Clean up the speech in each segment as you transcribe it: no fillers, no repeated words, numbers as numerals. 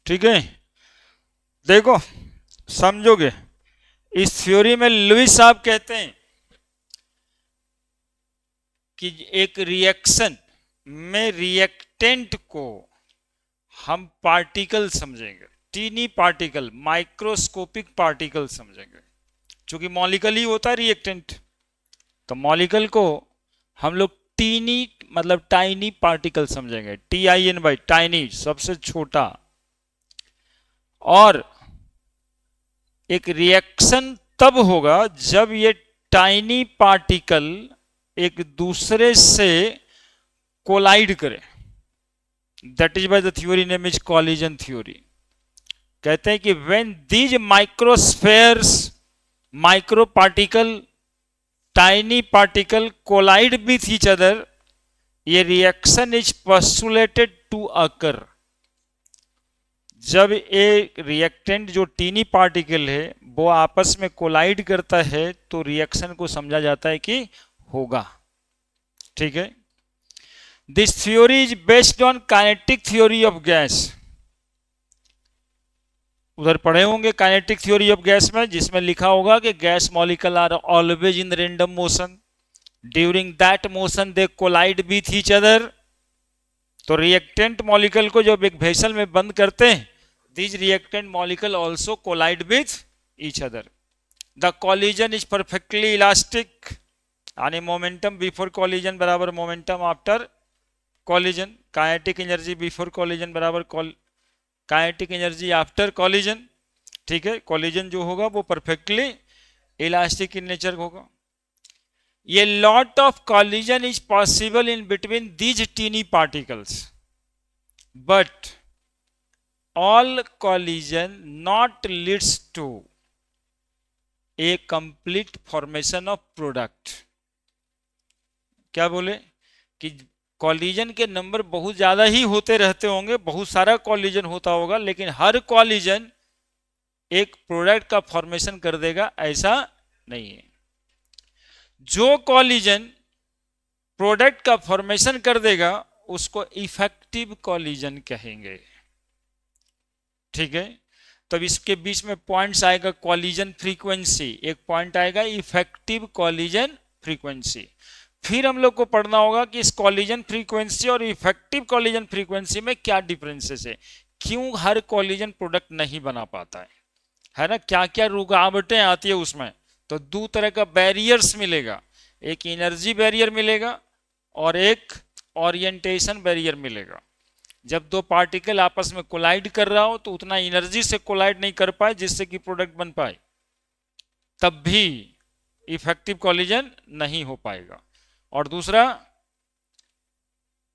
ठीक है, देखो समझोगे। इस थ्योरी में लुईस साहब कहते हैं कि एक रिएक्शन में रिएक्टेंट को हम पार्टिकल समझेंगे, टीनी पार्टिकल, माइक्रोस्कोपिक पार्टिकल समझेंगे, क्योंकि मॉलिक्यूल ही होता है रिएक्टेंट। तो मॉलिक्यूल को हम लोग टीनी मतलब टाइनी पार्टिकल समझेंगे, TIN, टाइनी सबसे छोटा। और एक रिएक्शन तब होगा जब ये टाइनी पार्टिकल एक दूसरे से कोलाइड करे। That is by the theory name is collision theory. कहते हैं कि when these microspheres, micro particle, tiny particle collide with each other, ये reaction is postulated to occur. जब एक रिएक्टेंट जो टीनी पार्टिकल है वो आपस में कोलाइड करता है तो रिएक्शन को समझा जाता है कि होगा। ठीक है, this theory is based on kinetic theory of gas. उधर पढ़े होंगे काइनेटिक थ्योरी ऑफ गैस में, जिसमें लिखा होगा कि gas molecule are always in random motion, during that motion they collide with each other. तो रिएक्टेंट मॉलिक्यूल को जब एक वेसल में बंद करते हैं, these reactant molecule also collide with each other. The collision is perfectly elastic and momentum before collision बराबर momentum after collision, kinetic energy before collision बराबर kinetic energy after collision। ठीक है, collision जो होगा वो perfectly elastic in nature होगा। ये lot of collision is possible in between these teeny particles, but all collision not leads to a complete formation of product। क्या बोले कि कॉलिजन के नंबर बहुत ज्यादा ही होते रहते होंगे, बहुत सारा कॉलिजन होता होगा, लेकिन हर कॉलिजन एक प्रोडक्ट का फॉर्मेशन कर देगा ऐसा नहीं है। जो कॉलिजन प्रोडक्ट का फॉर्मेशन कर देगा उसको इफेक्टिव कॉलिजन कहेंगे। ठीक है, तब इसके बीच में पॉइंट्स आएगा कॉलिजन फ्रीक्वेंसी, एक पॉइंट आएगा इफेक्टिव कॉलिजन फ्रीक्वेंसी। फिर हम लोग को पढ़ना होगा कि इस कॉलिजन फ्रीक्वेंसी और इफेक्टिव कॉलिजन फ्रीक्वेंसी में क्या डिफरेंसेस है, क्यों हर कॉलिजन प्रोडक्ट नहीं बना पाता है ना, क्या क्या रुकावटें आती है उसमें। तो दो तरह का बैरियर्स मिलेगा, एक एनर्जी बैरियर मिलेगा और एक ओरिएंटेशन बैरियर मिलेगा। जब दो पार्टिकल आपस में कोलाइड कर रहा हो तो उतना एनर्जी से कोलाइड नहीं कर पाए जिससे कि प्रोडक्ट बन पाए, तब भी इफेक्टिव कॉलिजन नहीं हो पाएगा। और दूसरा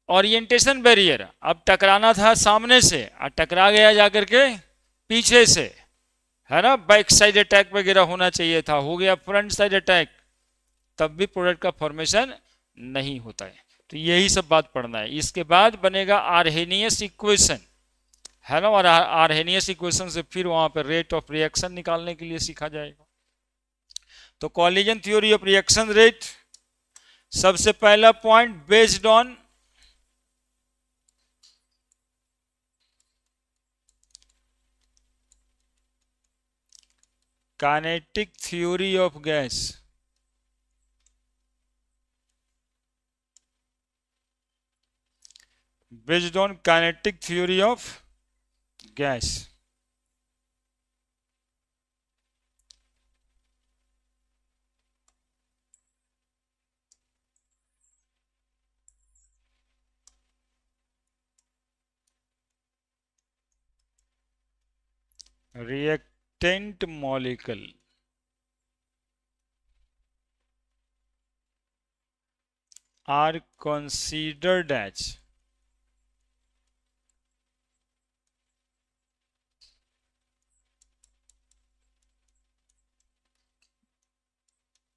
ओरिएंटेशन बैरियर, अब टकराना था सामने से और टकरा गया जाकर के पीछे से, है ना, बैक साइड अटैक वगैरह होना चाहिए था, हो गया फ्रंट साइड अटैक, तब भी प्रोडक्ट का फॉर्मेशन नहीं होता है। तो यही सब बात पढ़ना है। इसके बाद बनेगा आर्हेनियस इक्वेशन, है ना, और आर्हेनियस इक्वेशन से फिर वहां पर रेट ऑफ रिएक्शन निकालने के लिए सीखा जाएगा। तो collision theory of reaction rate, सबसे पहला point based on kinetic theory of gas. Based on kinetic theory of gas, reactant molecule are considered as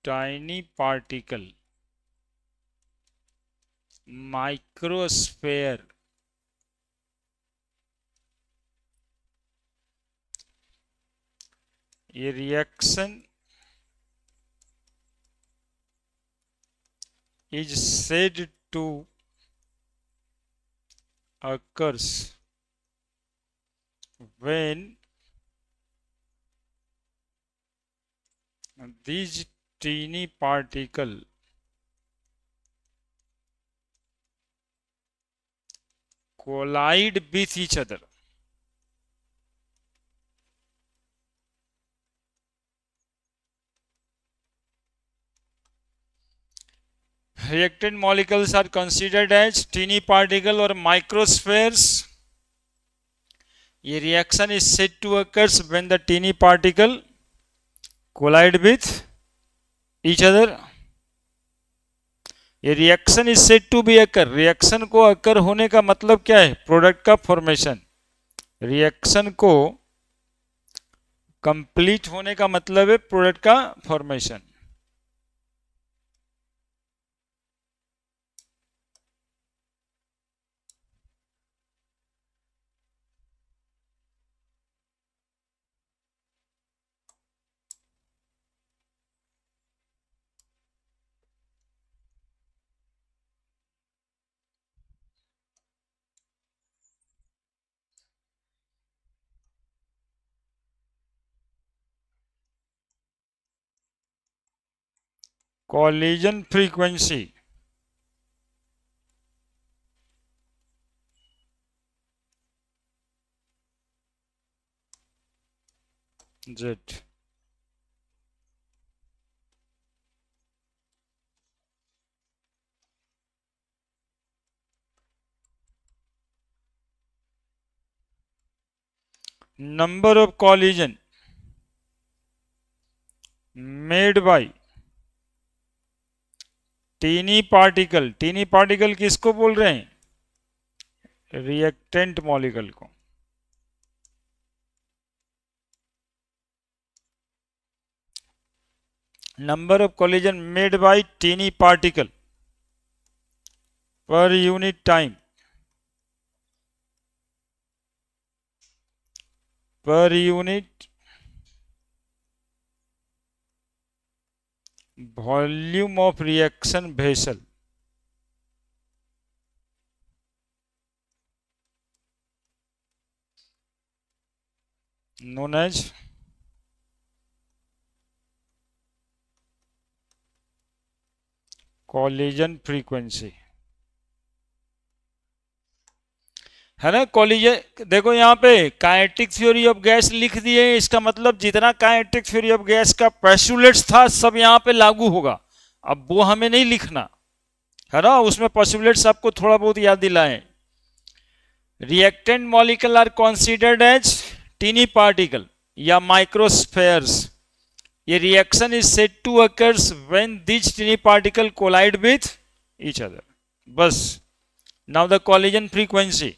tiny particle, microsphere, ये reaction is said to occurs when these teeny particle collide with each other. Reactant molecules are considered as teeny particle or microspheres. A reaction is said to occur when the teeny particle collide with each other. ये reaction is said to be occur. Reaction को occur होने का मतलब क्या है? Product का formation. Reaction को complete होने का मतलब है प्रोडक्ट का formation. collision frequency Z. Number of collision made by tiny particle. Tiny particle किसको बोल रहे हैं? रिएक्टेंट मॉलिक्यूल को. Number of collision made by tiny particle per unit time. Per unit volume of reaction vessel known as collision frequency. है ना? Collision देखो यहाँ पे काइनेटिक थ्योरी ऑफ गैस लिख दिए. इसका मतलब जितना काइनेटिक थ्योरी ऑफ गैस का पोस्टुलेट्स था सब यहाँ पे लागू होगा. अब वो हमें नहीं लिखना है ना. उसमें पोस्टुलेट्स आपको थोड़ा बहुत याद दिलाएं. Reactant molecule are considered as tiny particle या माइक्रोस्फेयर्स. ये reaction is said to occurs when this tiny particle collide with each other. बस. Now the collision frequency.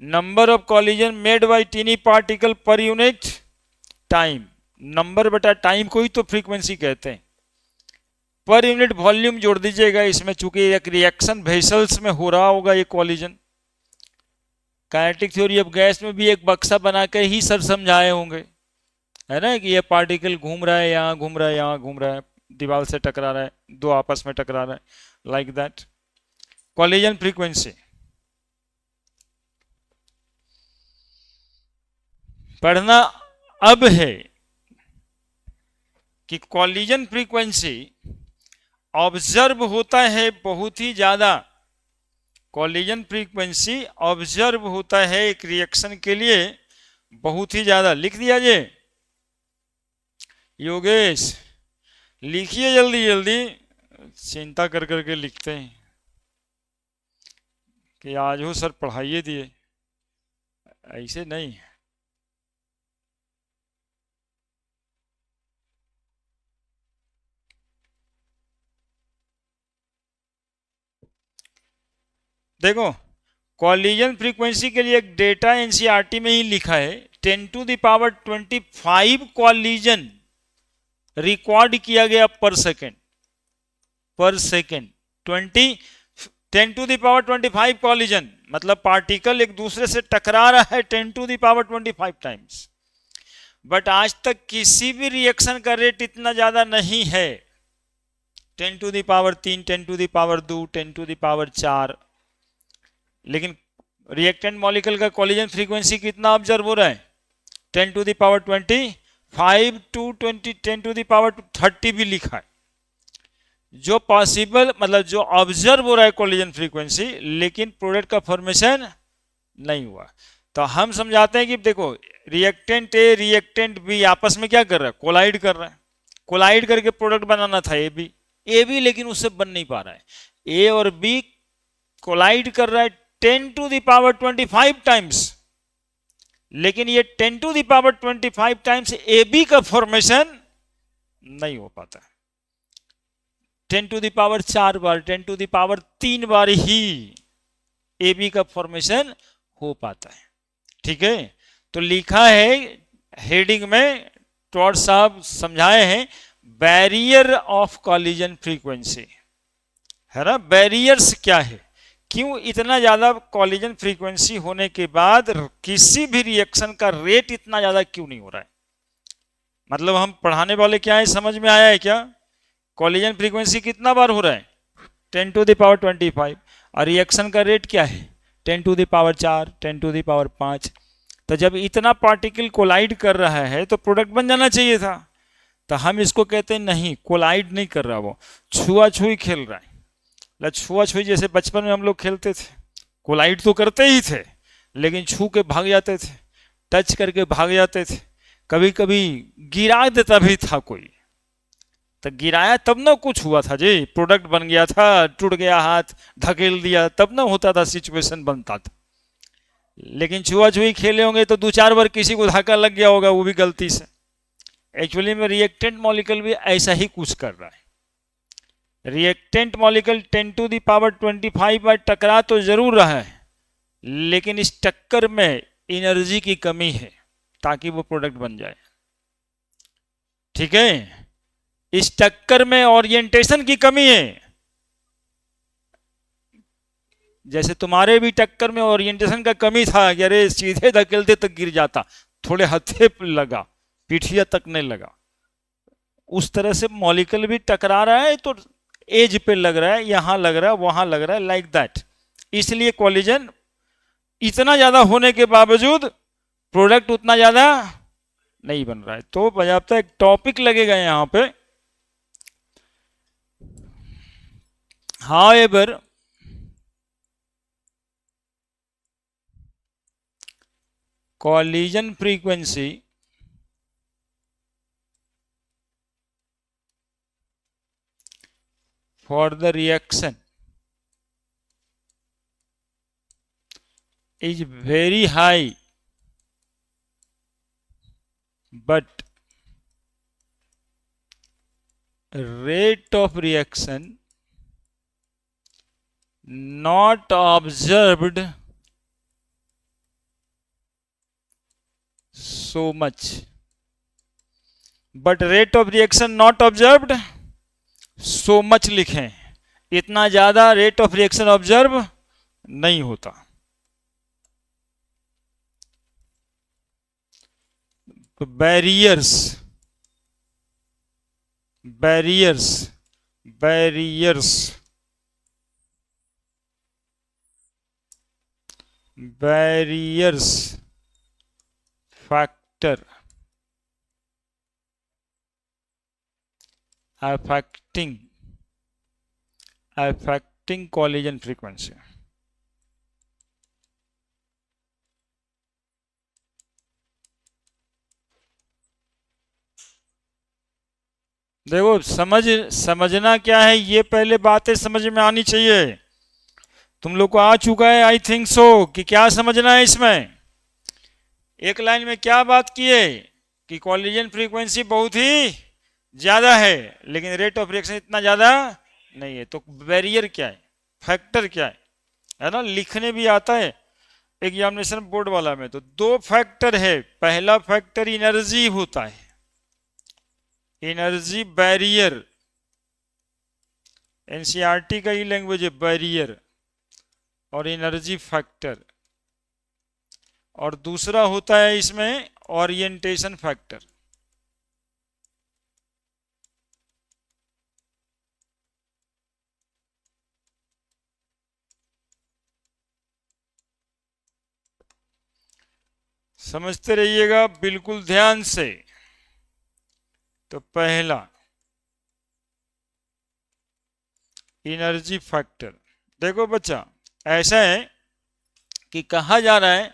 Number of collision made by tiny particle per unit time. Number बटा time को ही तो frequency कहते हैं. Per unit volume जोड़ दीजिएगा इसमें, चूंकि एक रिएक्शन वेसल्स में हो रहा होगा ये collision. Kinetic theory of gas में भी एक बक्सा बना के ही सर समझाए होंगे, है ना, कि ये पार्टिकल घूम रहा है, यहाँ घूम रहा है, यहाँ घूम रहा है, दीवार से टकरा रहा है, दो आपस में टकरा रहा है, लाइक दैट. कॉलिजन फ्रीक्वेंसी पढ़ना अब है कि कॉलिजन फ्रीक्वेंसी ऑब्जर्व होता है बहुत ही ज्यादा. कॉलिजन फ्रीक्वेंसी ऑब्जर्व होता है एक रिएक्शन के लिए बहुत ही ज्यादा. लिख दिया जे योगेश, लिखिए जल्दी जल्दी. चिंता कर करके लिखते हैं कि आज हो सर पढ़ाइए दिए, ऐसे नहीं. देखो कॉलिजन फ्रीक्वेंसी के लिए एक डेटा एनसीईआरटी में ही लिखा है. 10⁻25 कॉलिजन रिकॉर्ड किया गया पर सेकेंड. पर सेकेंड 10⁻25 कॉलिजन मतलब पार्टिकल एक दूसरे से टकरा रहा है 10⁻25 टाइम्स. बट आज तक किसी भी रिएक्शन का रेट इतना ज्यादा नहीं है. 10⁻3, 10⁻2, 10⁻4. लेकिन रिएक्टेंट मॉलिक्यूल का कॉलिजन फ्रीक्वेंसी कितना ऑब्जर्व हो रहा है? 10⁻25 टू 10⁻30 भी लिखा है। जो पॉसिबल मतलब जो ऑब्जर्व हो रहा है कोलिजन फ्रीक्वेंसी, लेकिन प्रोडक्ट का फॉर्मेशन नहीं हुआ। तो हम समझाते हैं कि देखो, रिएक्टेंट ए रिएक्टेंट बी आपस में क्या कर रहा है, कोलाइड कर रहा है। कोलाइड करके प्रोडक्ट बनाना था ए बी, लेकिन उससे बन नहीं पा रहा है। ए और बी कोलाइड कर रहा है 10⁻25 टाइम्स, लेकिन ये 10⁻25 टाइम्स ए बी का फॉर्मेशन नहीं हो पाता। 10⁻4 बार, 10⁻3 बार ही ए बी का फॉर्मेशन हो पाता है। ठीक है, तो लिखा है हेडिंग में, टॉड साहब समझाए हैं, बैरियर ऑफ कॉलिजन फ्रीक्वेंसी, है ना। बैरियर्स क्या है, क्यों इतना ज्यादा कॉलिजन फ्रीक्वेंसी होने के बाद किसी भी रिएक्शन का रेट इतना ज्यादा क्यों नहीं हो रहा है। मतलब हम पढ़ाने वाले क्या है, समझ में आया है क्या? कॉलिजन फ्रीक्वेंसी कितना बार हो रहा है, 10⁻25, और रिएक्शन का रेट क्या है, 10⁻4, 10⁻5। तो जब इतना पार्टिकल कोलाइड कर रहा है तो प्रोडक्ट बन जाना चाहिए था। तो हम इसको कहते हैं नहीं, कोलाइड नहीं कर रहा, वो छुआछुई खेल रहा है। छुआछुई जैसे बचपन में हम लोग खेलते थे, कोलाइड तो करते ही थे, लेकिन छू के भाग जाते थे, टच करके भाग जाते थे, कभी कभी गिरा देता भी था कोई। तो गिराया तब ना कुछ हुआ था जी, प्रोडक्ट बन गया था, टूट गया हाथ, धकेल दिया, तब ना होता था, सिचुएशन बनता था। लेकिन छुआछुई खेले होंगे तो 2-4 बार किसी को धक्का लग गया होगा, वो भी गलती से। एक्चुअली में रिएक्टेंट मॉलिक्यूल भी ऐसा ही कुछ कर रहा है। रिएक्टेंट मॉलिक्यूल 10⁻25 बार टकरा तो जरूर रहा है, लेकिन इस टक्कर में एनर्जी की कमी है ताकि वो प्रोडक्ट बन जाए। ठीक है, इस टक्कर में ओरिएंटेशन की कमी है। जैसे तुम्हारे भी टक्कर में ओरिएंटेशन का कमी था कि अरे सीधे धकेलते तक गिर जाता, थोड़े हथे लगा, पीठिया तक नहीं लगा। उस तरह से मॉलिक्यूल भी टकरा रहा है तो एज पे लग रहा है, यहां लग रहा है, वहां लग रहा है, लाइक दैट। इसलिए कॉलिजन इतना ज्यादा होने के बावजूद प्रोडक्ट उतना ज्यादा नहीं बन रहा है। तो बजाबता एक टॉपिक लगेगा यहां पे, however collision frequency for the reaction is very high, but rate of reaction not observed so much, but rate of reaction not observed so much लिखें, इतना ज्यादा रेट ऑफ रिएक्शन ऑब्जर्व नहीं होता। तो barriers barriers barriers barriers factor affecting collision frequency। देखो, समझना क्या है, ये पहले बातें समझ में आनी चाहिए। तुम लोग को आ चुका है आई थिंक सो कि क्या समझना है इसमें। एक लाइन में क्या बात की है कि कॉलिजन फ्रीक्वेंसी बहुत ही ज्यादा है, लेकिन रेट ऑफ रिएक्शन इतना ज्यादा नहीं है। तो बैरियर क्या है, फैक्टर क्या है ना, लिखने भी आता है एग्जामिनेशन बोर्ड वाला में। तो 2 फैक्टर है। पहला फैक्टर एनर्जी होता है, एनर्जी बैरियर, एनसीईआरटी का ही लैंग्वेज है, बैरियर और एनर्जी फैक्टर। और दूसरा होता है इसमें ओरिएंटेशन फैक्टर। समझते रहिएगा बिल्कुल ध्यान से। तो पहला एनर्जी फैक्टर, देखो बच्चा ऐसा है कि कहा जा रहा है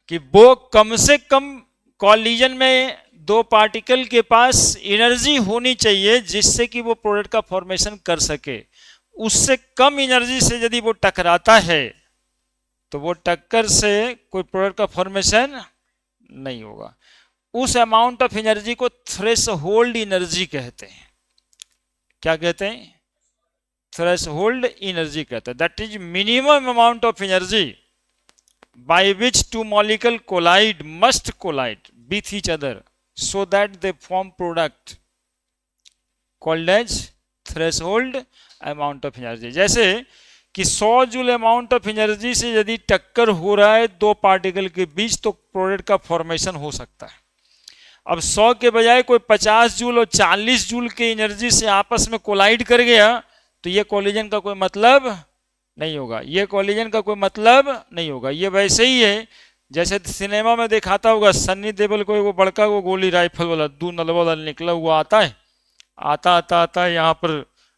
कि वो कम से कम कॉलिजन में दो पार्टिकल के पास एनर्जी होनी चाहिए जिससे कि वो प्रोडक्ट का फॉर्मेशन कर सके। उससे कम एनर्जी से यदि वो टकराता है तो वो टक्कर से कोई प्रोडक्ट का फॉर्मेशन नहीं होगा। उस अमाउंट ऑफ एनर्जी को थ्रेश होल्ड एनर्जी कहते हैं। क्या कहते हैं? थ्रेश होल्ड एनर्जी कहते हैं। That is minimum amount of energy by which two molecules must collide with each other so that they form product called as threshold amount of energy। जैसे कि 100 joule amount of energy से यदि टक्कर हो रहा है दो पार्टिकल के बीच तो प्रोडक्ट का फॉर्मेशन हो सकता है। अब 100 के बजाय कोई 50 जूल और 40 जूल की एनर्जी से आपस में कोलाइड कर गया तो ये कोलिजन का कोई मतलब नहीं होगा। ये कॉलिजन का कोई मतलब नहीं होगा। ये वैसे ही है जैसे सिनेमा में दिखाता होगा सन्नी देओल को वो बड़का वो गोली राइफल वाला दो नलवा वाला निकला हुआ आता है, आता आता आता यहाँ पर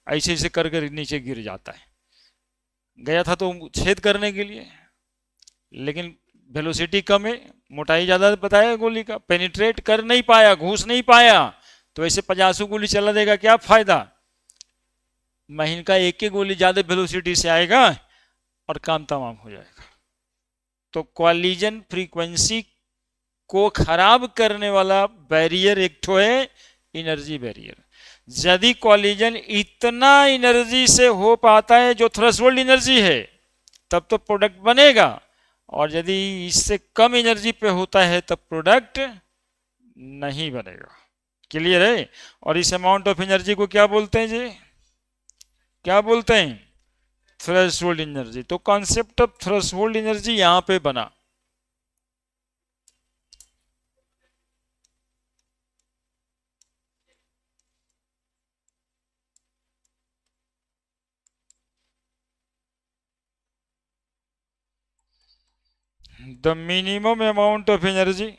ऐसे ऐसे करके नीचे गिर जाता है। गया था तो छेद करने के लिए, लेकिन वेलोसिटी कम है, मोटाई ज्यादा बताया गोली का, पेनिट्रेट कर नहीं पाया, घुस नहीं पाया। तो ऐसे 50 गोली चला देगा क्या फायदा? महीन का एक ही गोली ज्यादा वेलोसिटी से आएगा और काम तमाम हो जाएगा। तो कॉलिजन फ्रीक्वेंसी को खराब करने वाला बैरियर एक ठो है एनर्जी बैरियर। यदि कॉलिजन इतना एनर्जी से हो पाता है जो थ्रेशोल्ड एनर्जी है तब तो प्रोडक्ट बनेगा, और यदि इससे कम एनर्जी पे होता है तब प्रोडक्ट नहीं बनेगा। क्लियर है? और इस अमाउंट ऑफ एनर्जी को क्या बोलते हैं जी? क्या बोलते हैं? Threshold energy. तो कॉन्सेप्ट ऑफ थ्रेशोल्ड एनर्जी यहां पे बना। The minimum amount of energy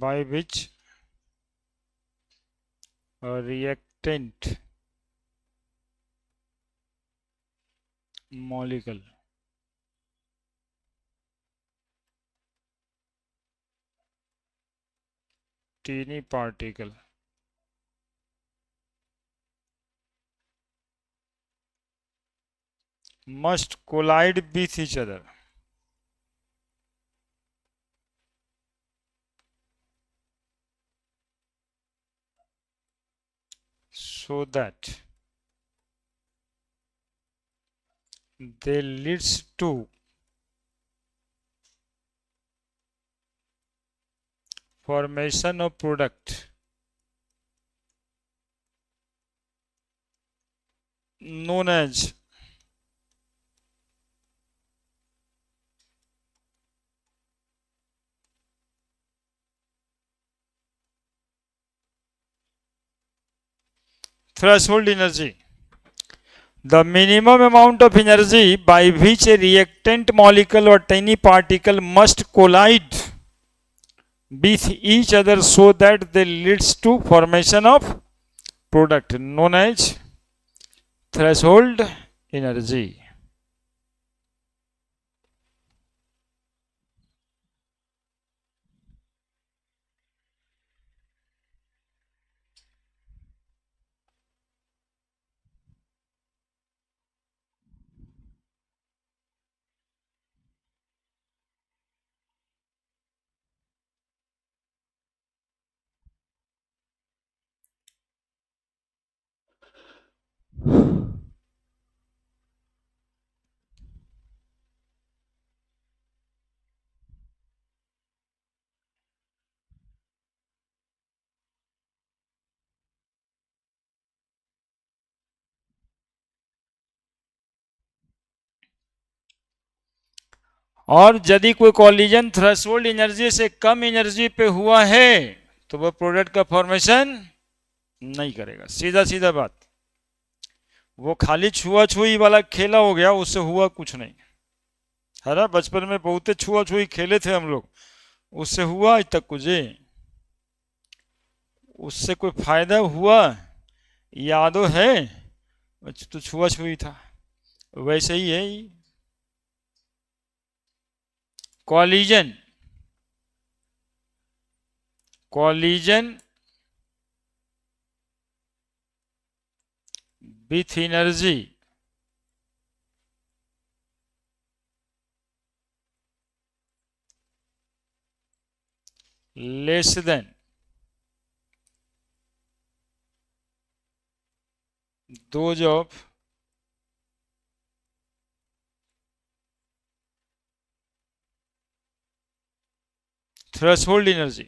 by which a reactant molecule teeny particle must collide with each other so that they leads to formation of product known as threshold energy। The minimum amount of energy by which a reactant molecule or tiny particle must collide with each other so that they leads to formation of product known as threshold energy। और यदि कोई collision threshold energy से कम energy पे हुआ है तो वह product का फॉर्मेशन नहीं करेगा। सीधा सीधा बात। वो खाली छुआछुई वाला खेला हो गया, उससे हुआ कुछ नहीं है ना। बचपन में बहुत छुआछुई खेले थे हम लोग, उससे हुआ आज तक कुछ? उससे कोई फायदा हुआ? यादो है? तो छुआछुई था। वैसे ही है collision. Collision with energy less then dose of threshold energy.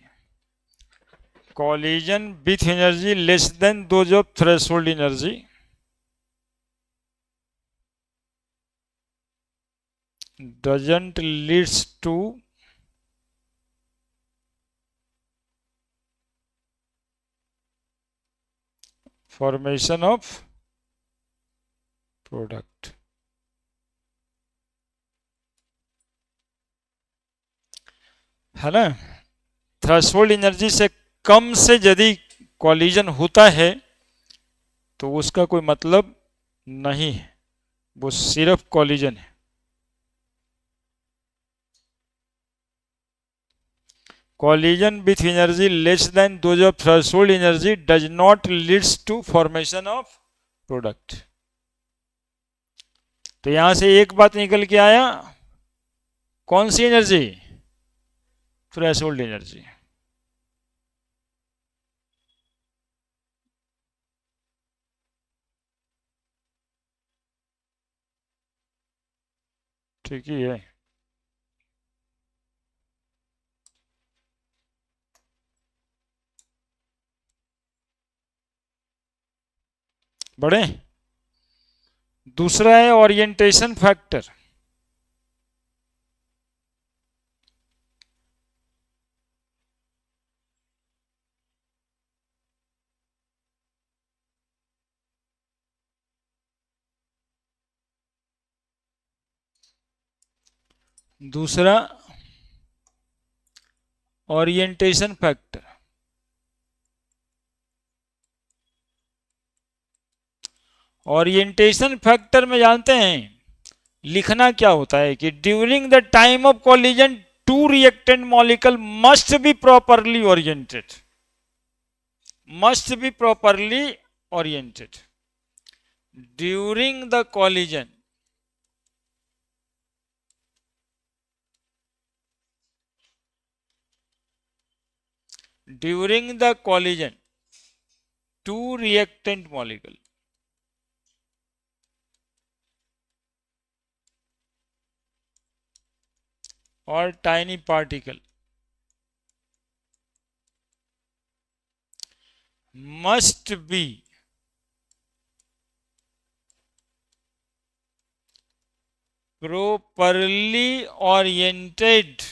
Collision with energy less than dose of threshold energy doesn't leads to formation of product. है ना। थ्रेशोल्ड एनर्जी से कम से यदि कॉलिजन होता है तो उसका कोई मतलब नहीं है, वो सिर्फ कॉलिजन है। Collision with energy less than those of threshold energy does not leads to formation of product. तो यहां से एक बात निकल के आया, कौन सी एनर्जी? Threshold energy. ठीक ही है। बढ़े। दूसरा है ओरिएंटेशन फैक्टर। दूसरा ओरिएंटेशन फैक्टर। ओरिएंटेशन फैक्टर में जानते हैं लिखना क्या होता है कि during the time of collision two reactant molecule must be properly oriented. Must be properly oriented during the collision during the collision two reactant molecule or tiny particle must be properly oriented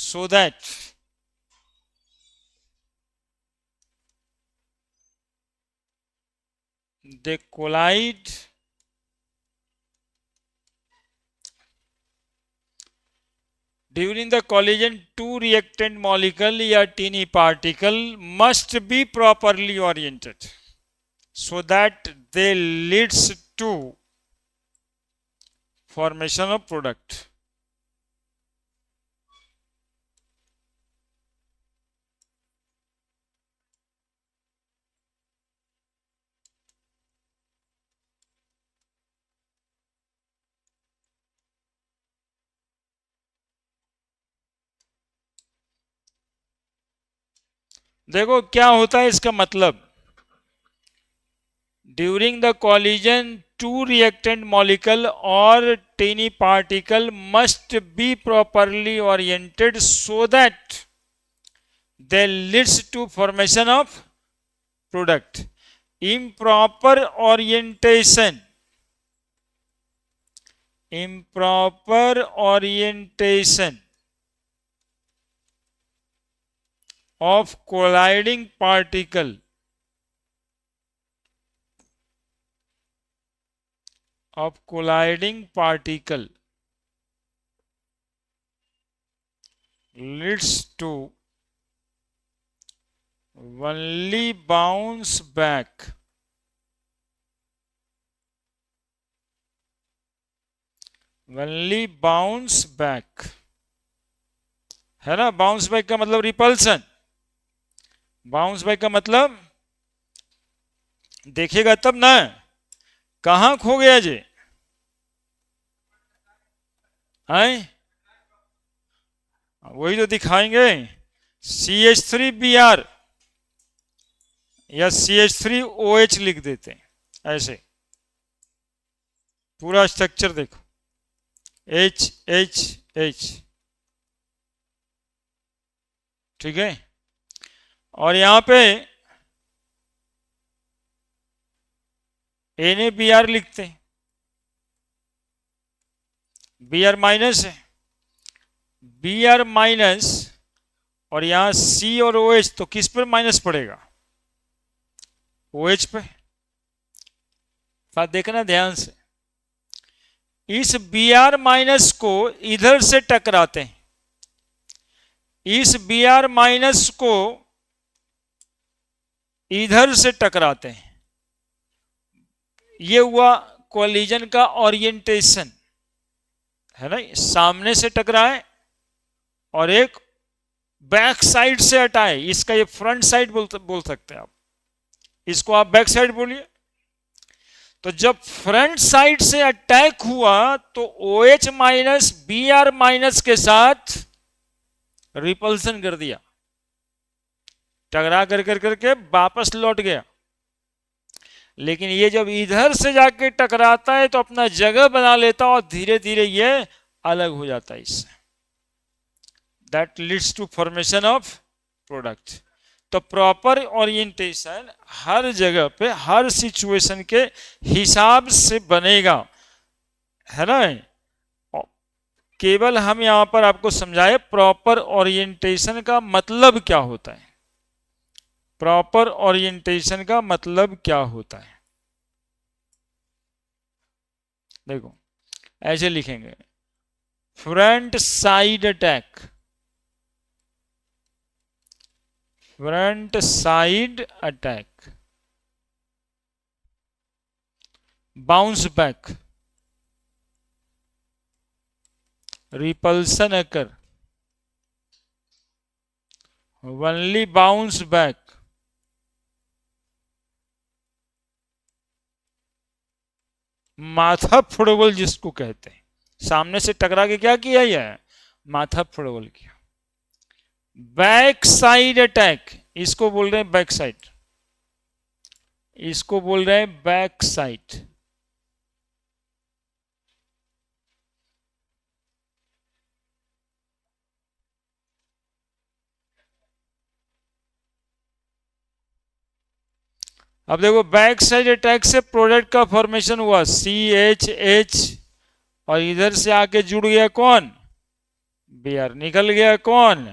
so that they collide during the collision two reactant molecule या teeny particle must be properly oriented so that they leads to formation of product। देखो क्या होता है इसका मतलब, during the collision two reactant molecule और tiny particle must be properly oriented so that they leads to formation of product. improper orientation, improper orientation of colliding particle, of colliding particle leads to only bounce back, only bounce back, है ना। Bounce back का मतलब repulsion, bounce back का मतलब देखिएगा तब ना, कहां खो गया जी, है वही तो दिखाएंगे। CH3Br या CH3OH लिख देते हैं ऐसे, पूरा स्ट्रक्चर देखो, HHH, ठीक है। और यहां पे NaBr लिखते हैं, Br माइनस है, Br माइनस, और यहां C और OH, तो किस पर माइनस पड़ेगा, OH पे। बात देखना ध्यान से, इस Br माइनस को इधर से टकराते हैं, इस Br माइनस को इधर से टकराते हैं, ये हुआ कोलिजन का ओरिएंटेशन, है ना। सामने से टकराए और एक बैक साइड से हटाए, इसका ये फ्रंट साइड बोल सकते हैं आप, इसको आप बैक साइड बोलिए। तो जब फ्रंट साइड से अटैक हुआ तो OH माइनस Br माइनस के साथ रिपल्सन कर दिया, टकरा कर करके वापस लौट गया। लेकिन ये जब इधर से जाके टकराता है तो अपना जगह बना लेता और धीरे धीरे ये अलग हो जाता है इससे, that leads to formation of product. तो प्रॉपर ओरिएंटेशन हर जगह पे हर सिचुएशन के हिसाब से बनेगा, है ना। केवल हम यहां पर आपको समझाए प्रॉपर ओरिएंटेशन का मतलब क्या होता है, प्रॉपर ओरिएंटेशन का मतलब क्या होता है। देखो ऐसे लिखेंगे, front side attack, front side attack, bounce back, repulsion occur, only bounce back, माथा फुटबॉल जिसको कहते हैं, सामने से टकरा के क्या किया, यह माथा फुटबॉल किया। बैक साइड अटैक, इसको बोल रहे हैं बैक साइड, इसको बोल रहे हैं बैक साइड। अब देखो बैक साइड अटैक से प्रोडक्ट का फॉर्मेशन हुआ CHH, और इधर से आके जुड़ गया कौन, Br, निकल गया कौन,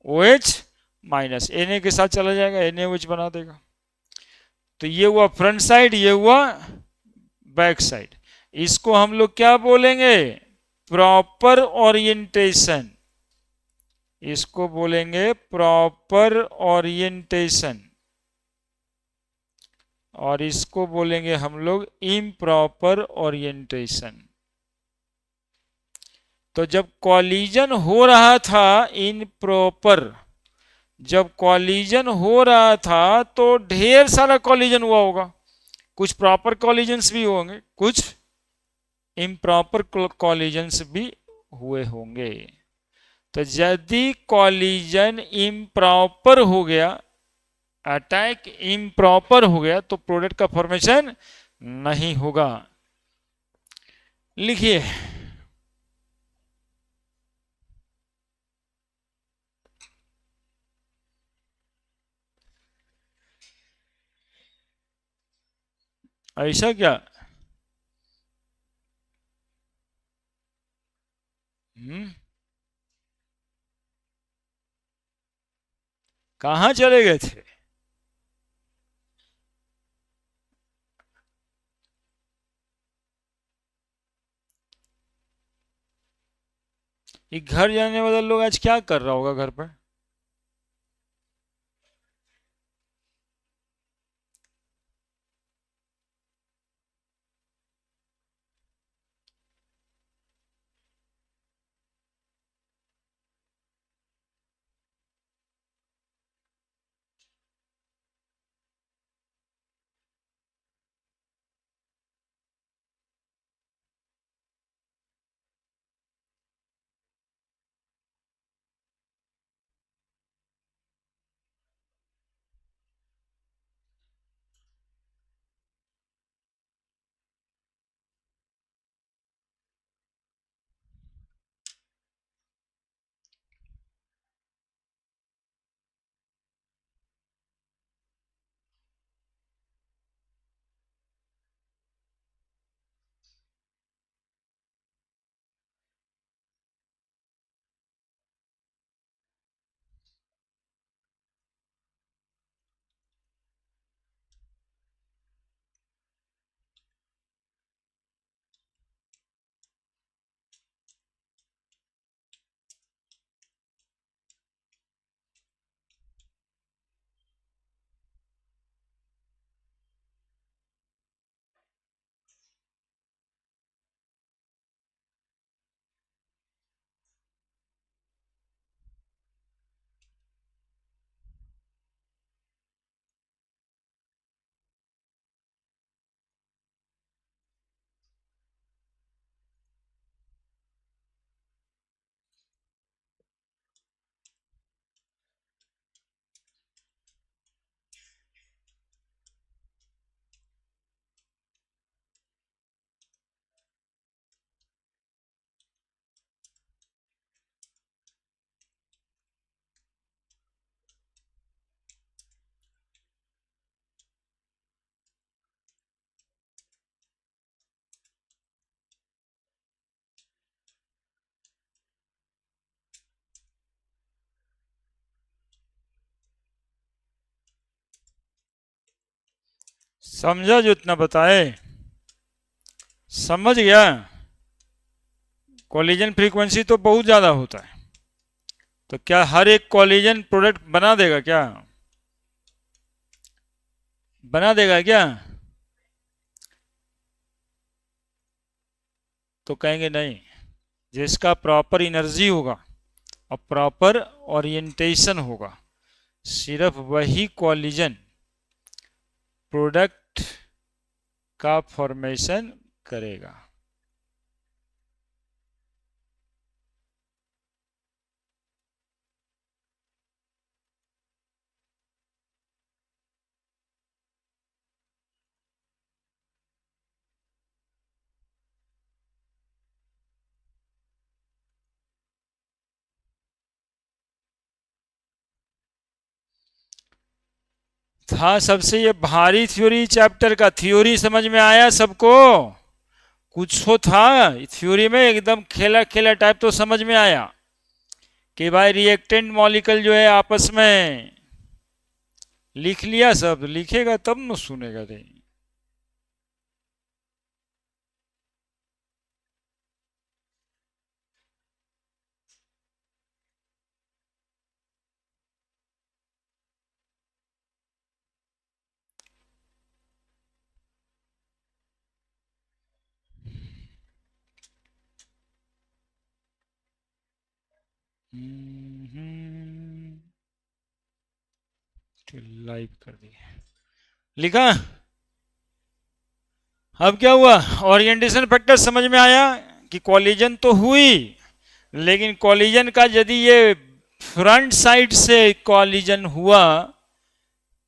OH माइनस, Na के साथ चला जाएगा, NaOH बना देगा। तो ये हुआ फ्रंट साइड, ये हुआ बैक साइड। इसको हम लोग क्या बोलेंगे, प्रॉपर ओरिएंटेशन, इसको बोलेंगे प्रॉपर ओरिएंटेशन, और इसको बोलेंगे हम लोग इम्प्रॉपर ओरिएंटेशन। तो जब कॉलिजन हो रहा था इनप्रॉपर, जब कॉलिजन हो रहा था तो ढेर सारा कॉलिजन हुआ होगा, कुछ प्रॉपर कॉलिजन्स भी होंगे, कुछ इम्प्रॉपर कॉलिजन्स भी हुए होंगे। तो यदि कॉलिजन इम्प्रॉपर हो गया, अटैक इम्प्रॉपर हो गया, तो प्रोडक्ट का फॉर्मेशन नहीं होगा। लिखिए, ऐसा क्या? हम्म, कहाँ चले गए थे? ये घर जाने वाला लोग आज क्या कर रहा होगा घर पर? समझा जो इतना बताए? समझ गया? कॉलिजन फ्रीक्वेंसी तो बहुत ज्यादा होता है, तो क्या हर एक कॉलिजन प्रोडक्ट बना देगा क्या? बना देगा क्या? तो कहेंगे नहीं। जिसका प्रॉपर एनर्जी होगा और प्रॉपर ओरिएंटेशन होगा, सिर्फ वही कॉलिजन प्रोडक्ट का फॉर्मेशन करेगा। था सबसे ये भारी थ्योरी चैप्टर का। थ्योरी समझ में आया सबको? कुछ तो था थ्योरी में, एकदम खेला खेला टाइप तो समझ में आया कि भाई रिएक्टेंट मॉलिक्यूल जो है आपस में। लिख लिया सब? लिखेगा तब न सुनेगा रे। लाइव कर दिया, लिखा। अब क्या हुआ? ओरिएंटेशन फैक्टर समझ में आया कि कॉलिजन तो हुई, लेकिन कॉलिजन का यदि ये फ्रंट साइड से कॉलिजन हुआ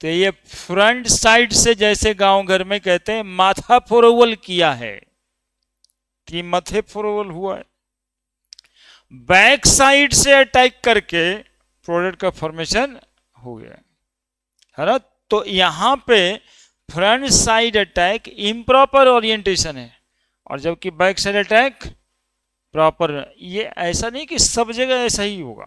तो ये फ्रंट साइड से, जैसे गांव घर में कहते हैं माथा फोरवल किया है, कि मथे फोरवल हुआ है। बैक साइड से अटैक करके प्रोडक्ट का फॉर्मेशन हो गया है ना। तो यहां पे front side attack improper orientation है, और जबकि बैक साइड अटैक प्रॉपर। ये ऐसा नहीं कि सब जगह ऐसा ही होगा,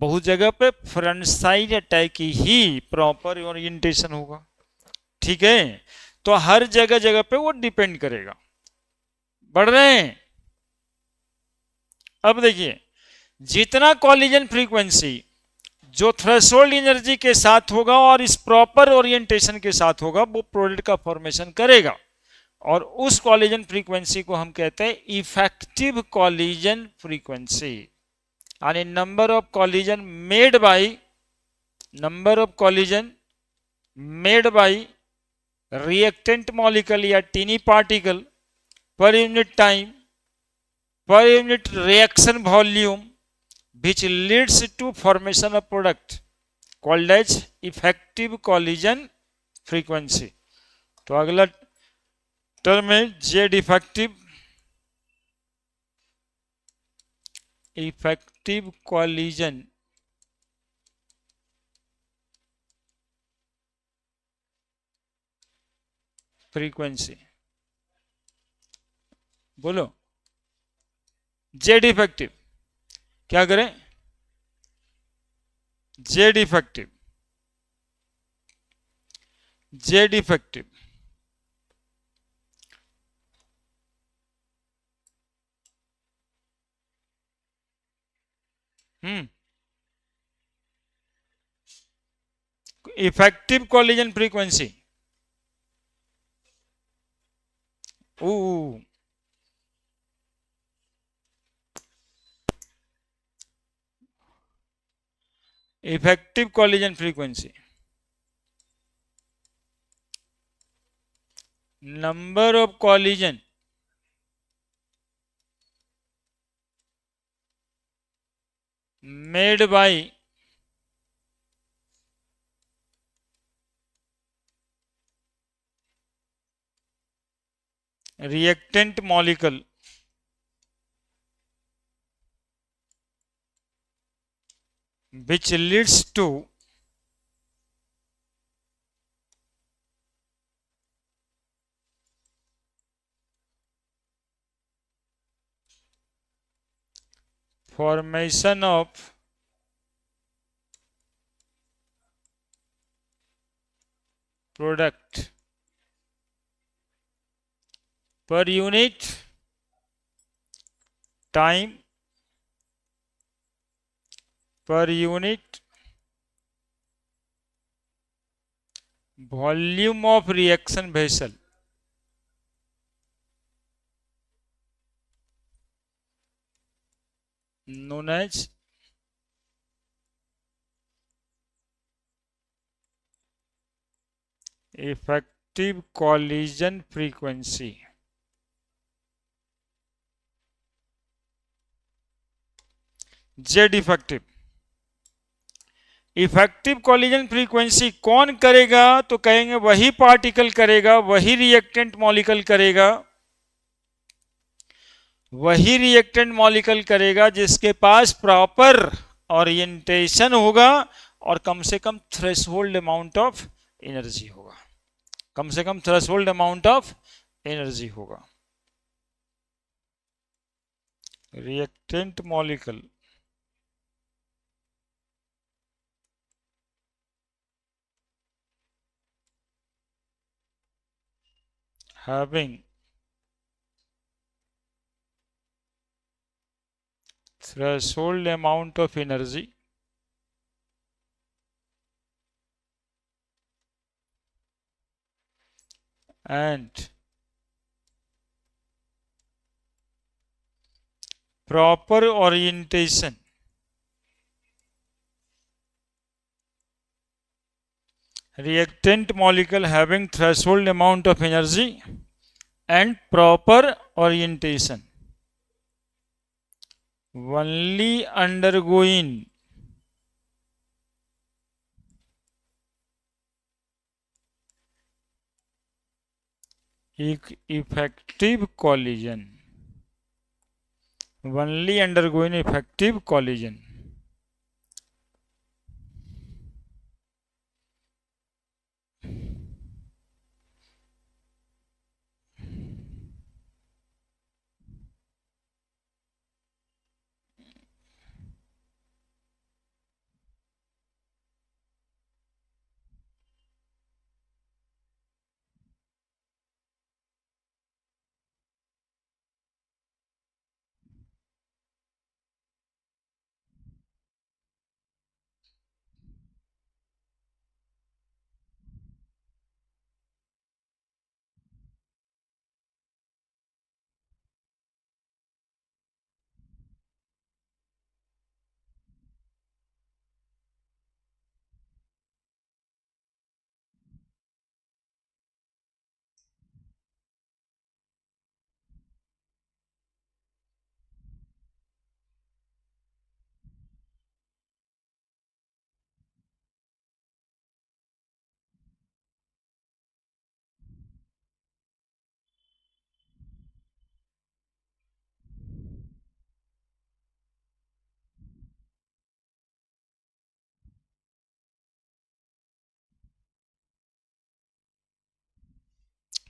बहुत जगह पे फ्रंट साइड अटैक ही प्रॉपर ओरिएंटेशन होगा। ठीक है, तो हर जगह जगह पे वो डिपेंड करेगा। बढ़ रहे हैं। अब देखिए, जितना कॉलिजन फ्रीक्वेंसी जो थ्रेशोल्ड एनर्जी के साथ होगा और इस प्रॉपर ओरिएंटेशन के साथ होगा, वो प्रोडक्ट का फॉर्मेशन करेगा, और उस कॉलिजन फ्रीक्वेंसी को हम कहते हैं इफेक्टिव कॉलिजन फ्रीक्वेंसी। यानी number of collision made by reactant molecule या tiny particle per unit time per unit reaction volume which leads to formation of product called as effective collision frequency। तो अगला term है Z effective collision frequency. बोलो, Z effective क्या करें? Z effective effective collision frequency. Effective collision frequency, number of collision made bye reactant molecule which leads to formation of product per unit time per unit volume of reaction vessel known as effective collision frequency। Z effective collision frequency कौन करेगा? तो कहेंगे वही particle करेगा, वही reactant molecule करेगा, जिसके पास proper orientation होगा और कम से कम थ्रेशोल्ड अमाउंट ऑफ एनर्जी होगा। Reactant molecule having threshold amount of energy and proper orientation reactant molecule having threshold amount of energy and proper orientation only undergoing effective collision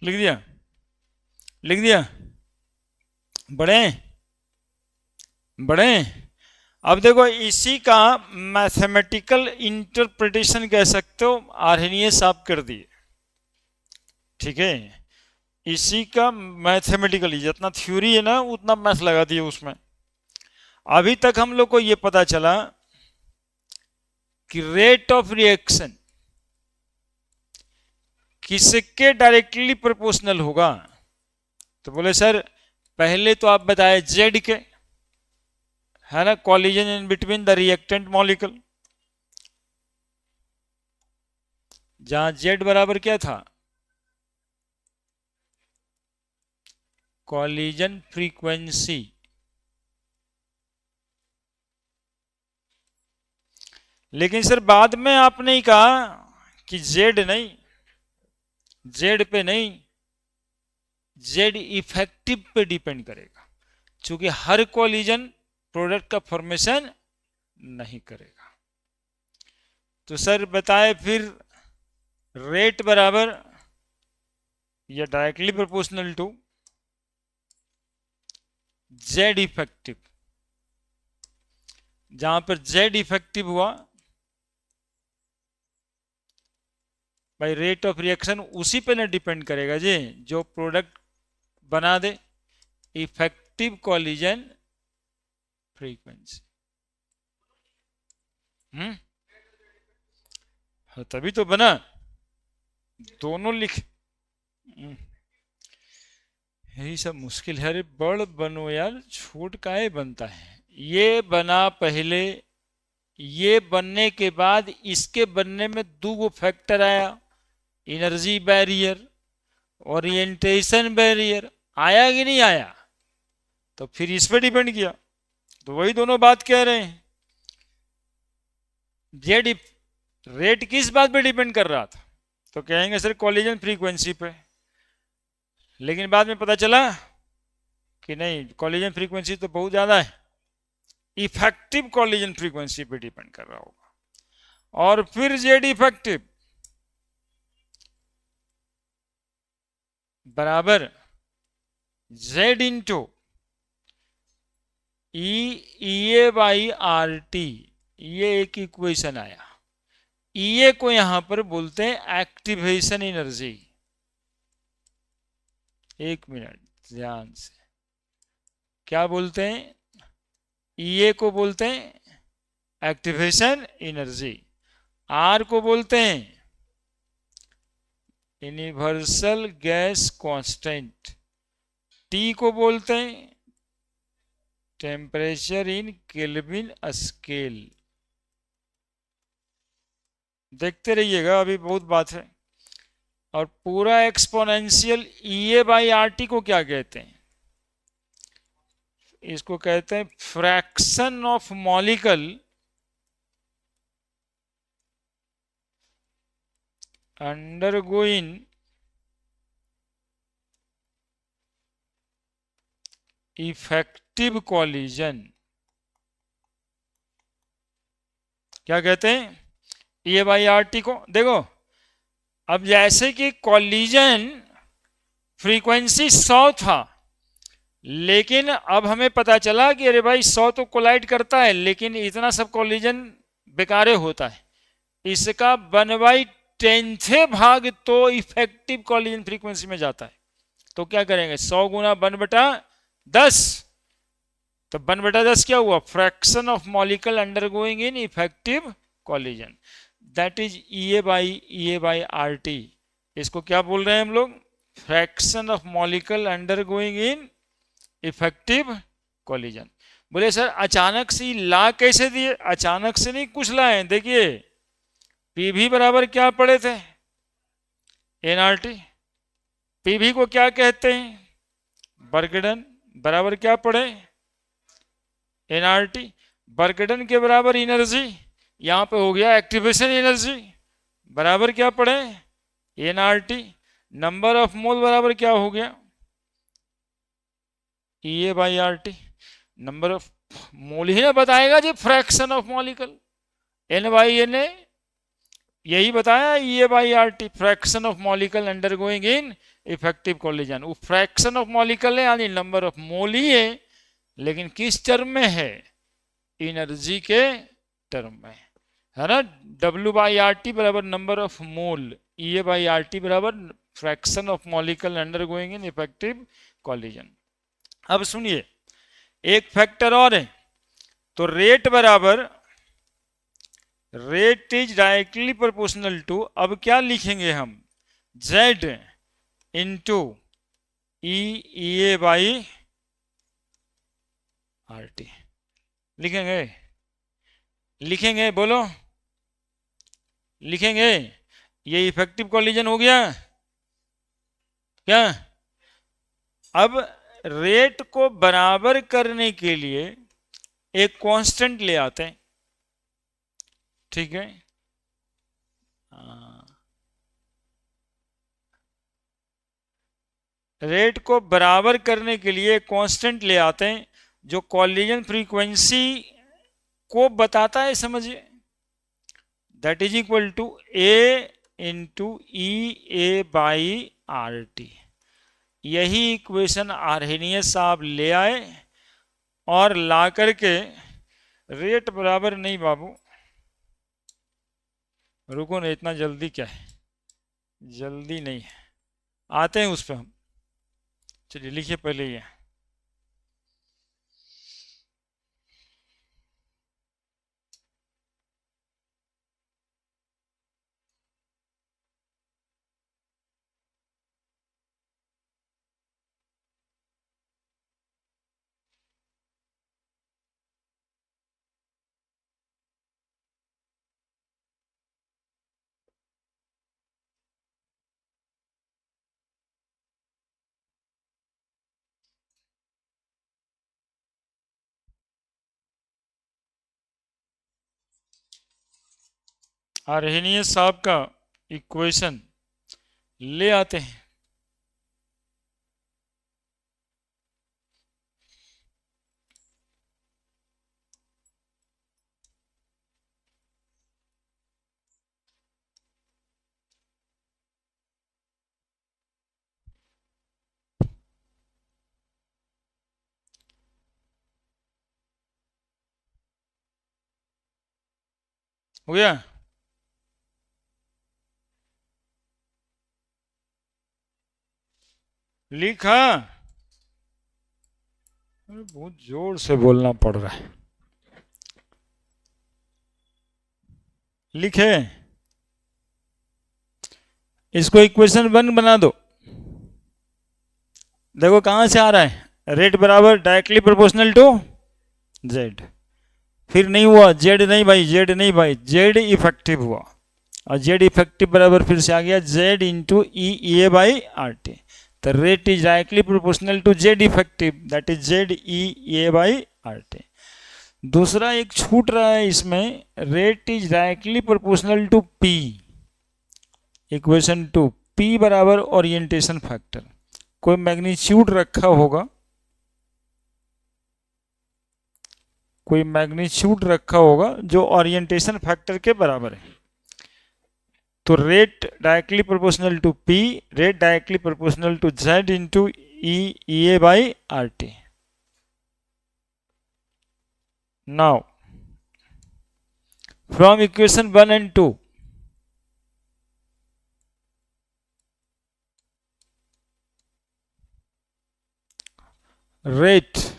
लिख दिया, लिख दिया, बड़े बड़े। अब देखो इसी का मैथमेटिकल इंटरप्रिटेशन कह सकते हो, आर्हेनियस आप कर दिए, ठीक है। इसी का मैथमेटिकली जितना थ्योरी है ना उतना मैथ लगा दिए उसमें। अभी तक हम लोग को ये पता चला कि रेट ऑफ रिएक्शन किसके डायरेक्टली प्रोपोर्शनल होगा। तो बोले सर पहले तो आप बताए जेड के, है ना, collision in between the reactant molecule, जहां जेड बराबर क्या था, कॉलिजन फ्रीक्वेंसी। लेकिन सर बाद में आपने ही कहा कि जेड नहीं, जेड पे नहीं, जेड इफेक्टिव पे डिपेंड करेगा, क्योंकि हर कॉलिजन प्रोडक्ट का फॉर्मेशन नहीं करेगा। तो सर बताए फिर रेट बराबर या directly proportional to Z effective, जहां पर जेड इफेक्टिव हुआ भाई रेट ऑफ रिएक्शन उसी पे ना डिपेंड करेगा जी जो प्रोडक्ट बना दे, इफेक्टिव कॉलिजन फ्रीक्वेंसी। हाँ, तभी तो बना, दोनों लिख। यही सब मुश्किल है। अरे बड़ बनो यार, छोट काहे बनता है। ये बना पहले, ये बनने के बाद इसके बनने में दो फैक्टर आया, एनर्जी बैरियर, ओरिएंटेशन बैरियर, आया कि नहीं आया। तो फिर इस पे डिपेंड किया, तो वही दोनों बात कह रहे हैं। जेड रेट किस बात पे डिपेंड कर रहा था, तो कहेंगे सर कॉलिजन फ्रीक्वेंसी पे। लेकिन बाद में पता चला कि नहीं, कॉलिजन फ्रीक्वेंसी तो बहुत ज्यादा है, इफेक्टिव कॉलिजन फ्रीक्वेंसी पे डिपेंड कर रहा होगा। और फिर जेड इफेक्टिव बराबर Z into E by R T, ये एक इक्वेशन आया। ई को यहां पर बोलते हैं एक्टिवेशन एनर्जी। एक मिनट ध्यान से, क्या बोलते हैं, ई को बोलते हैं एक्टिवेशन एनर्जी, आर को बोलते हैं यूनिवर्सल गैस कांस्टेंट, टी को बोलते हैं टेम्परेचर इन केल्विन स्केल। देखते रहिएगा, अभी बहुत बात है। और पूरा exponential E by R T को क्या कहते हैं, इसको कहते हैं fraction of molecule undergoing effective collision. क्या कहते हैं, ई बाई आर टी को। देखो अब जैसे कि कॉलिजन फ्रीक्वेंसी 100 था, लेकिन अब हमें पता चला कि अरे भाई 100 तो कोलाइड करता है, लेकिन इतना सब कॉलिजन बेकारे होता है, इसका 1/10 भाग तो इफेक्टिव कॉलिजन फ्रीक्वेंसी में जाता है। तो क्या करेंगे, 100 गुना 1/10, तो 1/10 क्या हुआ, fraction of molecule undergoing in effective collision, that is E by R T. इसको क्या बोल रहे हैं हम लोग, fraction of molecule undergoing in effective collision. बोले सर अचानक से ला कैसे दिए, अचानक से नहीं कुछ लाए। देखिए पीवी बराबर क्या पढ़े थे, एनआरटी। पीवी को क्या कहते हैं, बर्गडन, बराबर क्या पढ़े, एनआरटी। बर्गडन के बराबर एनर्जी, यहां पे हो गया एक्टिवेशन एनर्जी, बराबर क्या पढ़े, एनआरटी। नंबर ऑफ मोल बराबर क्या हो गया, E by R T. Number of mole ही ना बताएगा जी, fraction of molecule, n by N A, यही बताया, E by R T, fraction of molecule undergoing in effective collision. वो फ्रैक्शन ऑफ मॉलिक्यूल है यानी नंबर ऑफ मोल ही है, लेकिन किस टर्म में है? एनर्जी के टर्म में, है ना। W/RT बराबर नंबर ऑफ मोल, EA/RT बराबर fraction of molecule undergoing in effective collision. अब सुनिए, एक फैक्टर और है, तो रेट बराबर, rate is directly proportional to, अब क्या लिखेंगे हम? Z इंटू EA/RT लिखेंगे, लिखेंगे, बोलो, लिखेंगे। ये इफेक्टिव कॉलिजन हो गया क्या? अब रेट को बराबर करने के लिए एक कांस्टेंट ले आते हैं, ठीक है। रेट को बराबर करने के लिए एक कांस्टेंट ले आते हैं जो कॉलिजन फ्रीक्वेंसी को बताता है, समझिए। That is equal to A into EA/RT। यही इक्वेशन आर्हेनियस साहब ले आए और ला करके रेट बराबर, नहीं बाबू रुको ना, इतना जल्दी क्या है, जल्दी नहीं है, आते हैं उस पर हम। चलिए लिखिए पहले ये, आर्हेनियस साहब का इक्वेशन ले आते हैं। हो गया? लिखा? बहुत जोर से बोलना पड़ रहा है। लिखे? इसको इक्वेशन 1 बना दो। देखो कहां से आ रहा है, रेट बराबर डायरेक्टली प्रोपोर्शनल टू Z। फिर नहीं हुआ, Z नहीं भाई, Z नहीं भाई, Z इफेक्टिव हुआ, और Z इफेक्टिव बराबर फिर से आ गया Z इंटू EA/RT। तो rate is directly proportional to Z effective, that is Z EA/RT। दूसरा एक छूट रहा है इसमें, rate is directly proportional to P, equation 2, P बराबर ओरिएंटेशन फैक्टर। कोई मैग्नीट्यूड रखा होगा, कोई मैग्नीट्यूड रखा होगा जो ओरिएंटेशन फैक्टर के बराबर है। तो rate directly proportional to P, rate directly proportional to Z into EA/RT। Now from equation 1 and 2, rate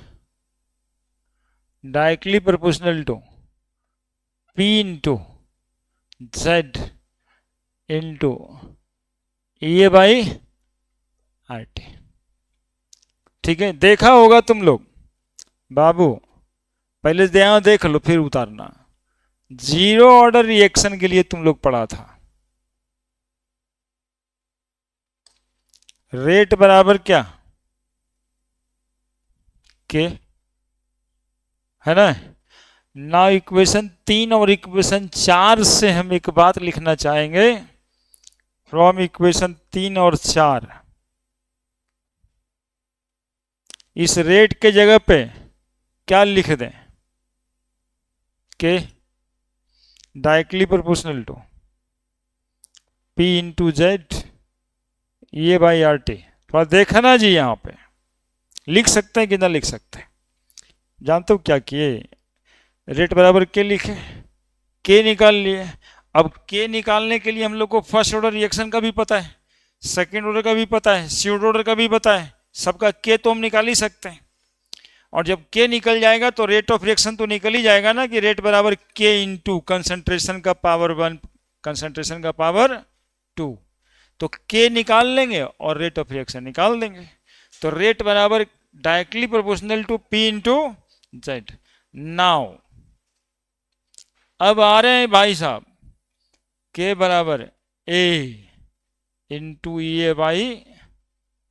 directly proportional to P into Z into EA/RT। ठीक है, देखा होगा तुम लोग बाबू, पहले यहाँ देख लो फिर उतारना। जीरो ऑर्डर रिएक्शन के लिए तुम लोग पढ़ा था, रेट बराबर क्या के, है ना। ना इक्वेशन 3 और इक्वेशन 4 से हम एक बात लिखना चाहेंगे, फ्रॉम इक्वेशन 3 और 4, इस रेट के जगह पे क्या लिख दें k directly proportional to P into Z ये बाई आर टी। थोड़ा देखना जी, यहाँ पे लिख सकते हैं कि ना लिख सकते हैं? जानते हो क्या किए? रेट बराबर के लिखे, के निकाल लिए। अब के निकालने के लिए हम लोग को फर्स्ट ऑर्डर रिएक्शन का भी पता है, सेकेंड ऑर्डर का भी पता है, सीड ऑर्डर का भी पता है, सबका के तो हम निकाल ही सकते हैं। और जब के निकल जाएगा तो रेट ऑफ रिएक्शन तो निकल ही जाएगा ना, कि रेट बराबर के इंटू कंसंट्रेशन का पावर 1, कंसंट्रेशन का पावर 2। तो के निकाल लेंगे और रेट ऑफ रिएक्शन निकाल देंगे। तो रेट बराबर directly proportional to P into Z. Now अब आ रहे हैं भाई साहब, के बराबर A into E A by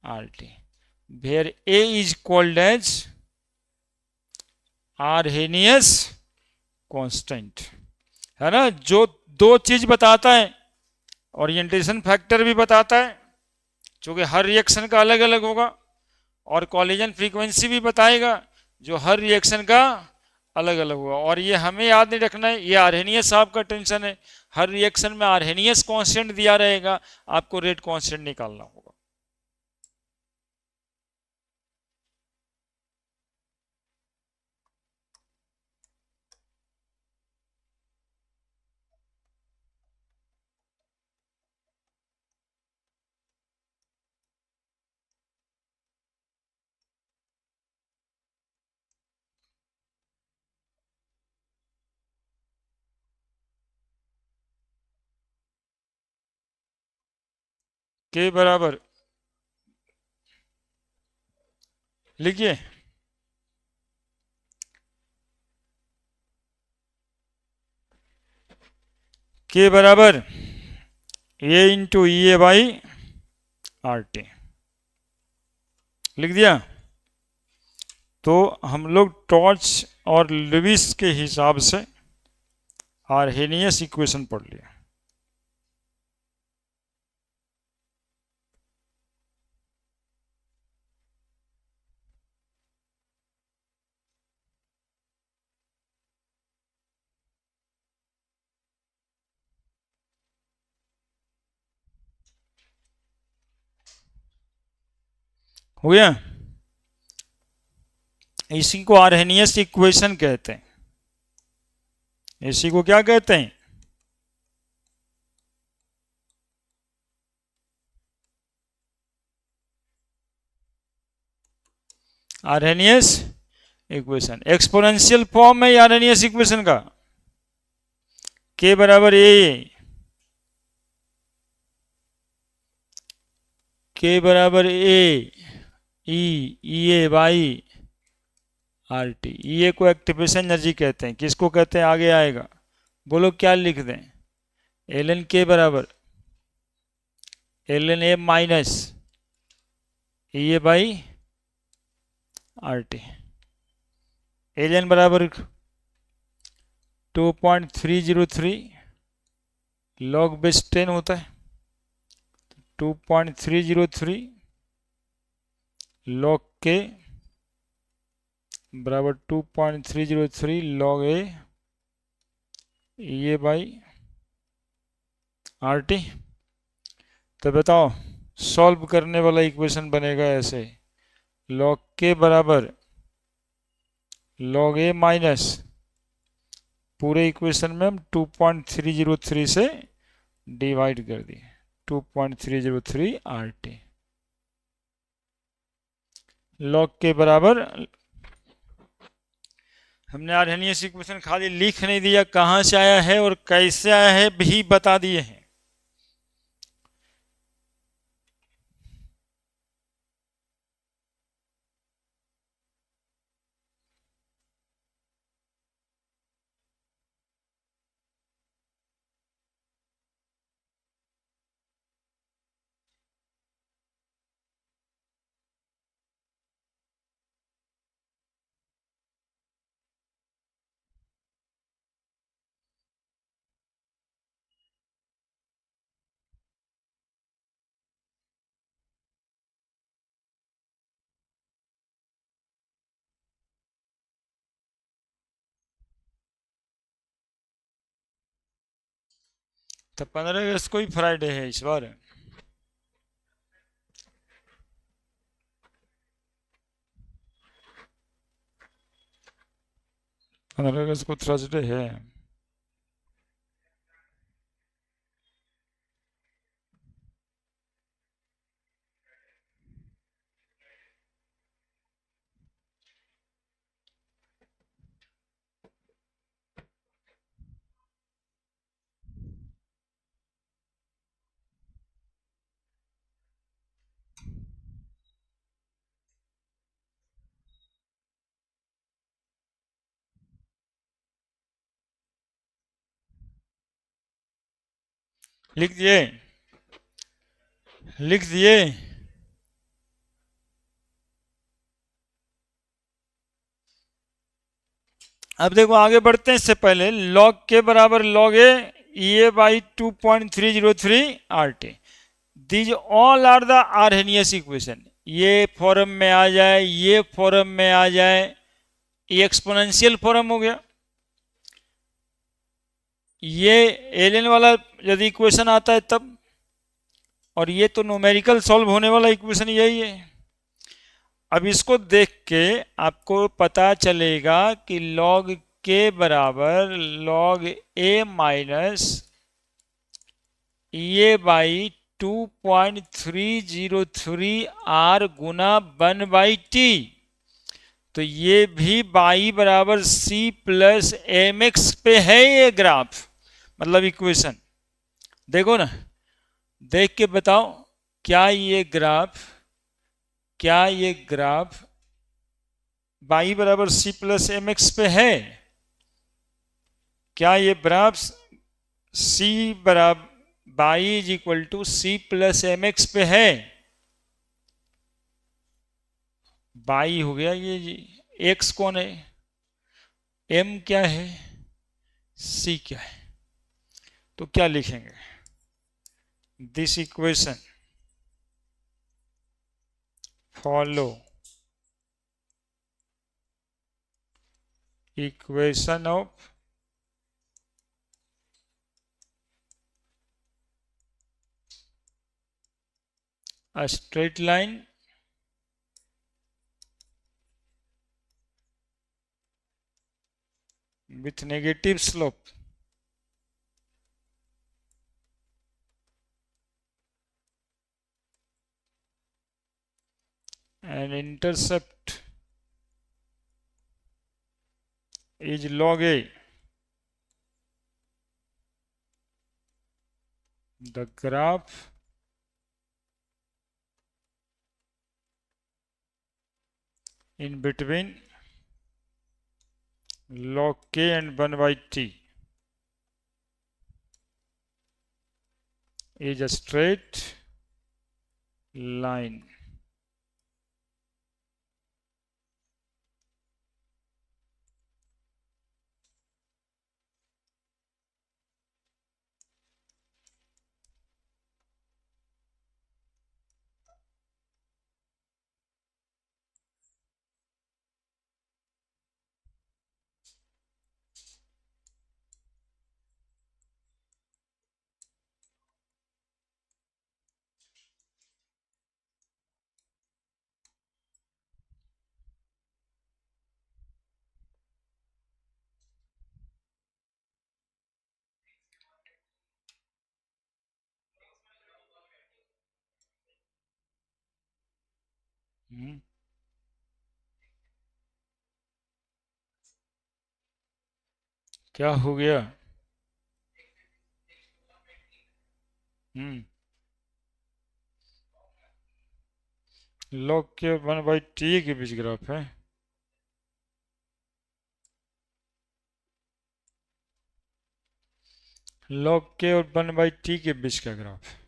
R T, where A is called as Arrhenius constant, है ना, जो दो चीज बताता है, ओरिएंटेशन फैक्टर भी बताता है, क्योंकि हर रिएक्शन का अलग अलग होगा, और कॉलिजन फ्रीक्वेंसी भी बताएगा, जो हर रिएक्शन का अलग अलग होगा। और ये हमें याद नहीं रखना है, ये आर्हेनियस साहब का टेंशन है, हर रिएक्शन में आर्हेनियस कांस्टेंट दिया रहेगा, आपको रेट कांस्टेंट निकालना होगा। के बराबर लिखिए, के बराबर A into E A by R T, लिख दिया। तो हम लोग टॉर्च और लुईस के हिसाब से आर्हेनियस इक्वेशन पढ़ लिया। हो गया? इसी को आर्हेनियस इक्वेशन कहते हैं। इसी को क्या कहते हैं? Arrhenius equation. एक्सपोनेंशियल फॉर्म है आर्हेनियस इक्वेशन का। के बराबर ए, के बराबर ए ई ए बाई आर टी। ई ए को एक्टिवेशन एनर्जी कहते हैं। किसको कहते हैं आगे आएगा, बोलो क्या लिख दें? एल एन के बराबर l n A minus E A by R T. L n बराबर 2.303 लॉग बेस 10 होता है। 2.303 लॉग के बराबर 2.303 log A by R T. तो बताओ, सॉल्व करने वाला इक्वेशन बनेगा ऐसे, लॉग के बराबर लॉग ए माइनस पूरे इक्वेशन में हम 2.303 से डिवाइड कर दिए, 2.303 आर टी। लॉग के बराबर, हमने आर्हेनियस इक्वेशन खाली लिख नहीं दिया, कहां से आया है और कैसे आया है भी बता दिए हैं। तो 15 अगस्त को ही फ्राइडे है इस बार। 15 अगस्त को थर्सडे है। लिख दिए, लिख दिए। अब देखो आगे बढ़ते हैं, इससे पहले log के बराबर log A by 2.303 R T. These all are the Arrhenius equation. ये फॉर्म में आ जाए, ये फॉर्म में आ जाए, ये एक्सपोनेंशियल फॉर्म हो गया। ये एलियन वाला यदि इक्वेशन आता है तब, और ये तो न्यूमेरिकल सॉल्व होने वाला इक्वेशन यही है। अब इसको देख के आपको पता चलेगा कि log के बराबर log A minus A by 2.303 R गुना 1/t। तो ये भी बाई बराबर सी प्लस एम एक्स पे है ये ग्राफ, मतलब इक्वेशन। देखो ना, देख के बताओ, क्या ये ग्राफ, क्या ये ग्राफ बाई बराबर सी प्लस एम एक्स पे है? क्या ये ग्राफ सी बराबर y is equal to c plus m x पे है? बाई हो गया ये जी, एक्स कौन है, एम क्या है, सी क्या है। तो क्या लिखेंगे, this equation follow equation of a straight line with negative slope and intercept is log a. The graph in between log k and 1/t is a straight line. क्या हो गया? log के 1/t के बीच ग्राफ है। log के और 1/t के बीच का ग्राफ।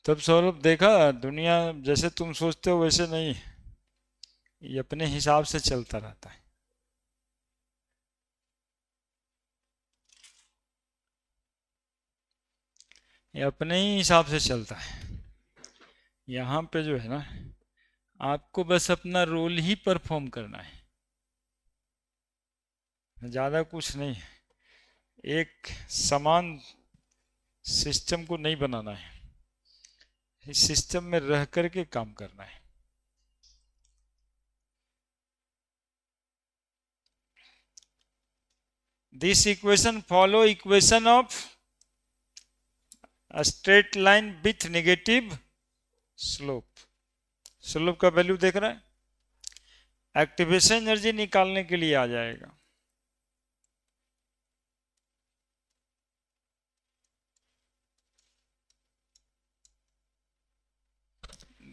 तब सौरभ देखा, दुनिया जैसे तुम सोचते हो वैसे नहीं, ये अपने हिसाब से चलता रहता है। ये अपने ही हिसाब से चलता है। यहाँ पे जो है ना, आपको बस अपना रोल ही परफॉर्म करना है, ज़्यादा कुछ नहीं है। एक समान सिस्टम को नहीं बनाना है, इस सिस्टम में रह करके काम करना है। This equation follow equation of straight line with negative slope. Slope का वैल्यू देख रहा है, एक्टिवेशन एनर्जी निकालने के लिए आ जाएगा।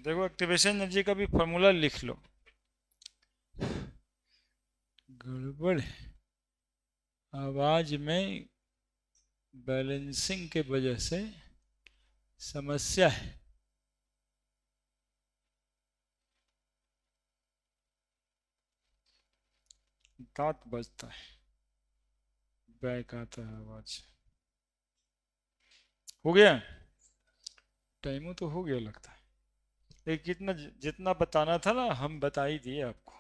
देखो एक्टिवेशन एनर्जी का भी फॉर्मूला लिख लो। गड़बड़ आवाज में बैलेंसिंग के वजह से समस्या है। दांत बजता है, बैक आता है आवाज। हो गया, टाइमो तो हो गया लगता है। लेकिन कितना जितना बताना था ना हम बता ही दिए आपको।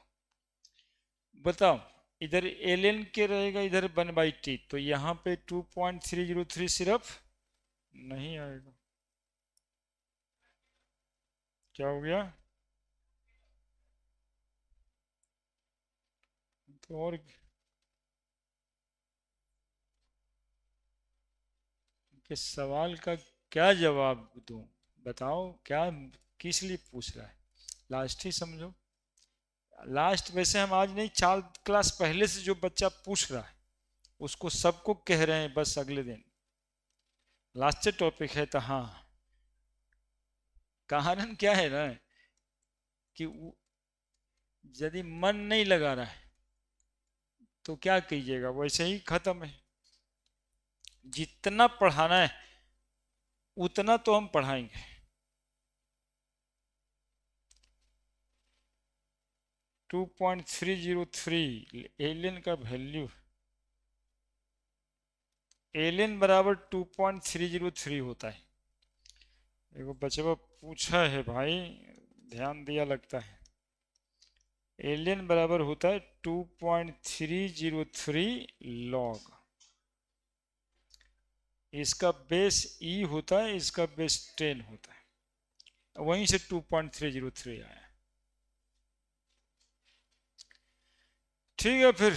बताओ, इधर एल के रहेगा, इधर 1/t, तो यहाँ पे 2.303 सिर्फ नहीं आएगा। क्या हो गया? तो और के सवाल का क्या जवाब दूं? बताओ क्या, किस लिए पूछ रहा है? लास्ट ही समझो। लास्ट वैसे हम आज नहीं, 4 क्लास पहले से जो बच्चा पूछ रहा है उसको सबको कह रहे हैं बस अगले दिन लास्ट टॉपिक है। तो हाँ, कारण क्या है ना कि यदि मन नहीं लगा रहा है तो क्या कीजिएगा, वैसे ही खत्म है। जितना पढ़ाना है उतना तो हम पढ़ाएंगे। टू 2.303 एलियन का वैल्यू, एलियन बराबर 2.303 होता है। देखो बच्चा पूछा है भाई, ध्यान दिया लगता है। एलियन बराबर होता है 2.303 लॉग। इसका बेस ई होता है, इसका बेस 10 होता है, वहीं से 2.303 आया। ठीक है, फिर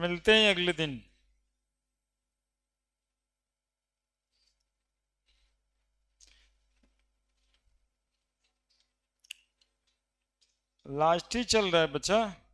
मिलते हैं अगले दिन। लास्ट ही चल रहा है बच्चा।